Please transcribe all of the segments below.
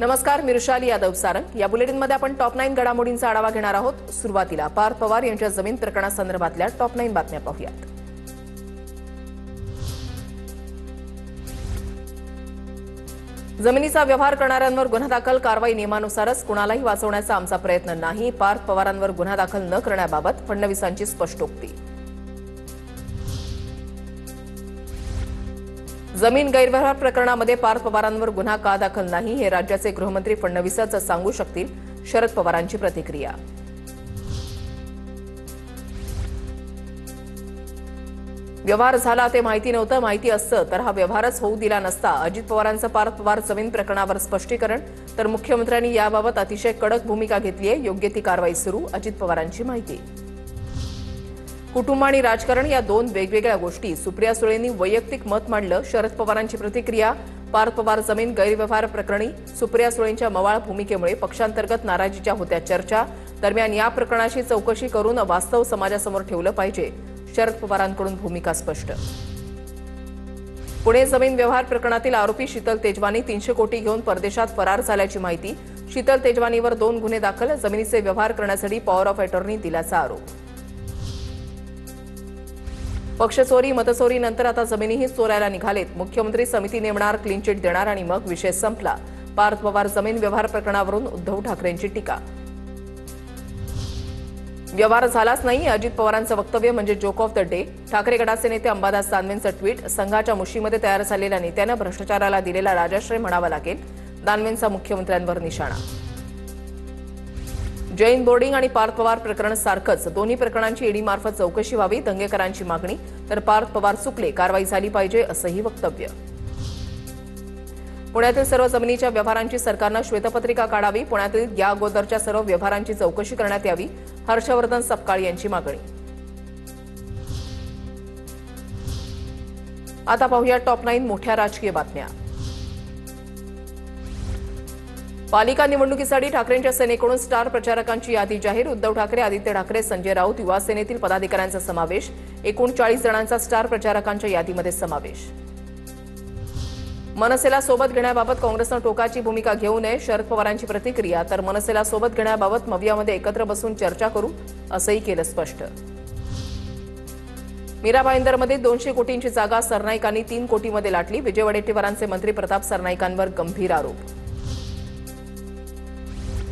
नमस्कार, मी ऋषाली यादव सारंग। या बुलेटिनमध्ये आपण टॉप 9 घडामोडींचा आढावा घेणार आहोत। सुरुवातीला पार्थ पवार यांच्या जमीन प्रकरणासंदर्भातल्या टॉप 9 बातम्या पाहूयात। जमिनीचा व्यवहार करणाऱ्यांवर गुन्हा दाखल, कारवाई नियमानुसारच, कुणालाही वाचवण्याचा आमचा प्रयत्न नाही। पार्थ पवारांवर गुन्हा दाखल न करण्याबाबत फडणवीसांची स्पष्टोक्ती। जमीन गैरव्यवहार प्रकरणामध्ये पार्थ पवारांवर गुन्हा का दाखल नाही हे राज्याचे गृहमंत्री फडणवीसच सांगू शकतील, शरद पवारांची प्रतिक्रिया। व्यवहार झाला ते माहिती नव्हतं, माहिती असतं तर हा व्यवहारच होऊ दिला नसता। अजित पवारांचं पार्थ पवार जमीन प्रकरणावर स्पष्टीकरण, तर मुख्यमंत्र्यांनी याबाबत अतिशय कडक भूमिका घेतली आहे, योग्य ती कारवाई सुरू, अजित पवारांची माहिती। कुटुंब आणि राजकारण या दोन वेगवेगळ्या गोष्टी, सुप्रिया सुळेंनी वैयक्तिक मत मांडलं, शरद पवारांची प्रतिक्रिया। पार्थ पवार जमीन गैरव्यवहार प्रकरणी सुप्रिया सुळेंच्या मवाळ भूमिकेमुळे पक्षांतर्गत नाराजीच्या होत्या चर्चा। दरम्यान या प्रकरणाची चौकशी करून वास्तव समाजासमोर ठेवलं पाहिजे, शरद पवारांकडून भूमिका स्पष्ट। पुणे जमीन व्यवहार प्रकरणातील आरोपी शीतल तेजवानी 300 कोटी घेऊन परदेशात फरार झाल्याची माहिती। शीतल तेजवानीवर 2 गुन्हे दाखल, जमिनीचे व्यवहार करण्यासाठी पॉवर ऑफ अटॉर्नी दिल्याचा आरोप। पक्षचोरी मतचोरीनंतर आता जमिनीही चोरायला निघालेत, मुख्यमंत्री समिती नेमणार, क्लीन चिट देणार आणि मग विषय संपला। पार्थ पवार जमीन व्यवहार प्रकरणावरून उद्धव ठाकरेंची टीका। व्यवहार झालाच नाही, अजित पवारांचं वक्तव्य म्हणजे joke of the day. Thackeray गटाचे नेते अंबादास दानवेंचं ट्विट, संघाच्या मुशीमध्ये तयार झालेल्या नेत्यानं भ्रष्टाचाराला दिलेला राजाश्रय म्हणावा लागेल, दानवेंचा मुख्यमंत्र्यांवर निशाणा। जैन बोर्डिंग आणि पार्थ पवार प्रकरण सारखंच, दोन्ही प्रकरणांची ईडीमार्फत चौकशी व्हावी, दंगेकरांची मागणी। तर पार्थ पवार चुकले, कारवाई झाली पाहिजे असंही वक्तव्य। पुण्यातील सर्व जमिनीच्या व्यवहारांची सरकारनं श्वेतपत्रिका काढावी, पुण्यातील या अगोदरच्या सर्व व्यवहारांची चौकशी करण्यात यावी, हर्षवर्धन सपकाळ यांची मागणी। आता पाहूया टॉप 9 मोठ्या राजकीय बातम्या। पालिका निवडणुकीसाठी ठाकरेंच्या सेनेकडून स्टार प्रचारकांची यादी जाहीर। उद्धव ठाकरे, आदित्य ठाकरे, संजय राऊत, युवा सेनेतील पदाधिकाऱ्यांचा समावेश। एकूण 40 जणांचा स्टार प्रचारकांच्या यादीमध्ये समावेश। मनसेला सोबत घेण्याबाबत काँग्रेसनं टोकाची भूमिका घेऊ नये, शरद पवारांची प्रतिक्रिया। तर मनसेला सोबत घेण्याबाबत मवियामध्ये एकत्र बसून चर्चा करू, असंही केलं स्पष्ट। मीरा भाईंदरमध्ये 200 कोटींची जागा सरनाईकांनी 3 कोटीमध्ये लाटली, विजय वडेट्टीवारांचे मंत्री प्रताप सरनाईकांवर गंभीर आरोप।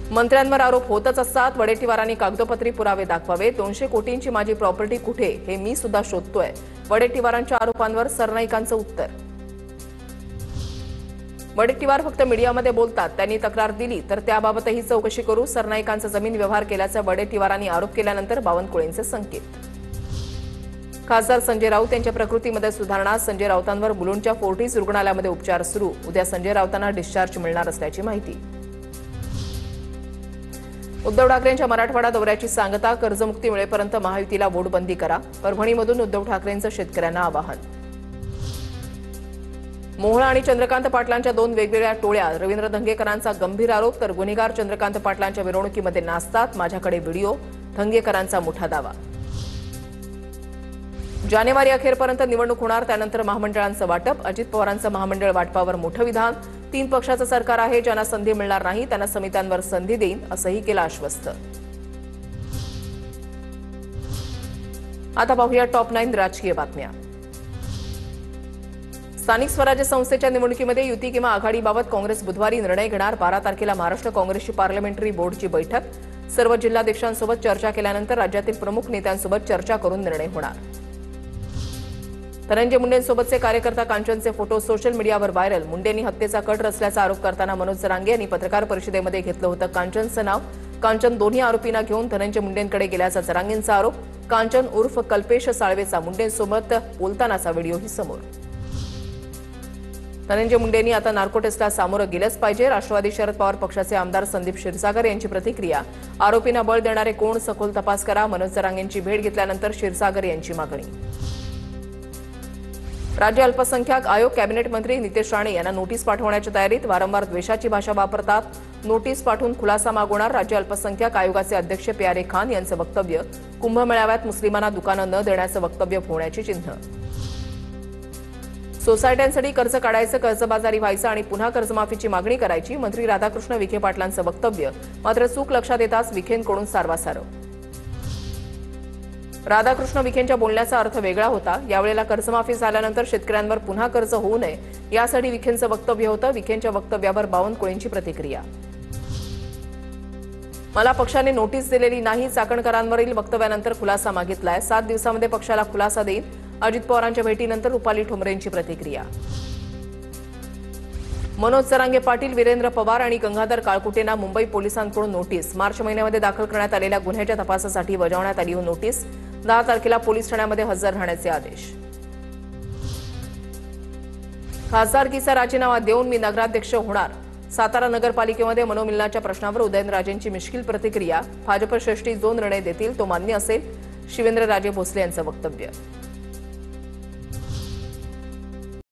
मंत्र्यांवर आरोप होतच असतात, वडेट्टीवारांनी कागदोपत्री पुरावे दाखवावे। 200 कोटींची माझी प्रॉपर्टी कुठे हे मी सुद्धा शोधतोय, वडेट्टीवारांच्या आरोपांवर सरनाईकांचं उत्तर। वडेट्टीवार फक्त मीडियामध्ये बोलतात, त्यांनी तक्रार दिली तर त्याबाबतही चौकशी करू, सरनाईकांचा जमीन व्यवहार केल्याचा वडेट्टीवारांनी आरोप केल्यानंतर बावनकुळेंचे संकेत। खासदार संजय राऊत यांच्या प्रकृतीमध्ये सुधारणा, संजय राऊतांवर मुलुंडच्या फोर्टिस रुग्णालयामध्ये उपचार सुरू, उद्या संजय राऊतांना डिस्चार्ज मिळणार असल्याची माहिती। उद्धव ठाकरेंच्या मराठवाडा दौऱ्याची सांगता, कर्जमुक्ती मिळेपर्यंत महायुतीला वोटबंदी करा, परभणीमधून उद्धव ठाकरेंचं शेतकऱ्यांना आवाहन। मोहोळ आणि चंद्रकांत पाटलांच्या 2 वेगवेगळ्या टोळ्या, रवींद्र धंगेकरांचा गंभीर आरोप, तर गुन्हेगार चंद्रकांत पाटलांच्या मिरवणुकीमध्ये नाचतात, माझ्याकडे व्हिडिओ, धंगेकरांचा मोठा दावा। जानेवारी अखेरपर्यंत निवडणूक होणार, त्यानंतर महामंडळांचं वाटप, अजित पवारांचं महामंडळ वाटपावर मोठं विधान। 3 पक्षाचं सरकार आहे, ज्यांना संधी मिळणार नाही त्यांना समित्यांवर संधी देईन, असंही केलं आश्वस्त। आता पाहूया टॉप 9 राजकीय बातम्या। स्थानिक स्वराज्य संस्थेच्या निवडणुकीमध्ये युती किंवा आघाडीबाबत काँग्रेस बुधवारी निर्णय घेणार। 12 तारखेला महाराष्ट्र काँग्रेसची पार्लमेंटरी बोर्डची बैठक, सर्व जिल्हाध्यक्षांसोबत चर्चा केल्यानंतर राज्यातील प्रमुख नेत्यांसोबत चर्चा करून निर्णय होणार। धनंजय मुंडेंसोबतचे कार्यकर्ता कांचनचे फोटो सोशल मीडियावर व्हायरल, मुंडेंनी हत्येचा कट रचल्याचा आरोप करताना मनोज जरांगे यांनी पत्रकार परिषदेमध्ये घेतलं होतं कांचनचं नाव। कांचन दोन्ही आरोपींना घेऊन धनंजय मुंडेंकडे गेल्याचा जरांगेंचा आरोप। कांचन उर्फ कल्पेश साळवेचा मुंडेंसोबत बोलतानाचा व्हिडिओही समोर। धनंजय मुंडेंनी आता नार्को टेस्टला सामोरं गेलंच पाहिजे, राष्ट्रवादी शरद पवार पक्षाचे आमदार संदीप क्षीरसागर यांची प्रतिक्रिया। आरोपींना बळ देणारे कोण, सखोल तपास करा, मनोज जरांगेंची भेट घेतल्यानंतर क्षीरसागर यांची मागणी। राज्य अल्पसंख्याक आयोग कॅबिनेट मंत्री नितेश राणे यांना नोटीस पाठवण्याच्या तयारीत, वारंवार द्वेषाची भाषा वापरतात, नोटीस पाठवून खुलासा मागवणार। राज्य अल्पसंख्याक आयोगाचे अध्यक्ष प्यारे खान यांचं वक्तव्य, कुंभमेळाव्यात मुस्लिमांना दुकानं न देण्याचं वक्तव्य होण्याची चिन्ह। सोसायट्यांसाठी कर्ज काढायचं, कर्जबाजारी व्हायचं आणि पुन्हा कर्जमाफीची मागणी करायची. मंत्री राधाकृष्ण विखे पाटलांचं वक्तव्य. मात्र चूक लक्षात येताच विखेंकडून सारवासारव. राधाकृष्ण विखेंच्या बोलण्याचा अर्थ वेगळा होता. यावेळेला कर्जमाफी झाल्यानंतर शेतकऱ्यांवर पुन्हा कर्ज होऊ नये यासाठी विखेंचं वक्तव्य होतं. विखेंच्या वक्तव्यावर बावनकुळेंची प्रतिक्रिया. मला पक्षाने नोटीस दिलेली नाही. चाकणकरांवरील वक्तव्यानंतर खुलासा मागितलाय. 7 दिवसांमध्ये पक्षाला खुलासा देईन. अजित पवारांच्या भेटीनंतर रुपाली ठोंबरेंची प्रतिक्रिया. मनोज जरांगे पाटील, वीरेंद्र पवार आणि गंगाधर काळकुटेंना मुंबई पोलिसांकडून नोटीस. मार्च महिन्यामध्ये दाखल करण्यात आलेल्या गुन्ह्याच्या तपासासाठी बजावण्यात आली नोटीस. 10 तारखेला पोलीस ठाण्यामध्ये हजर राहण्याचे आदेश. खासदारकीचा राजीनामा देऊन मी नगराध्यक्ष होणार. सातारा नगरपालिकेमध्ये मनोमिलनाच्या प्रश्नावर उदयनराजेंची मिश्कील प्रतिक्रिया. भाजप श्रेष्ठी जो निर्णय देतील तो मान्य असेल. शिवेंद्रराजे भोसले यांचं वक्तव्य.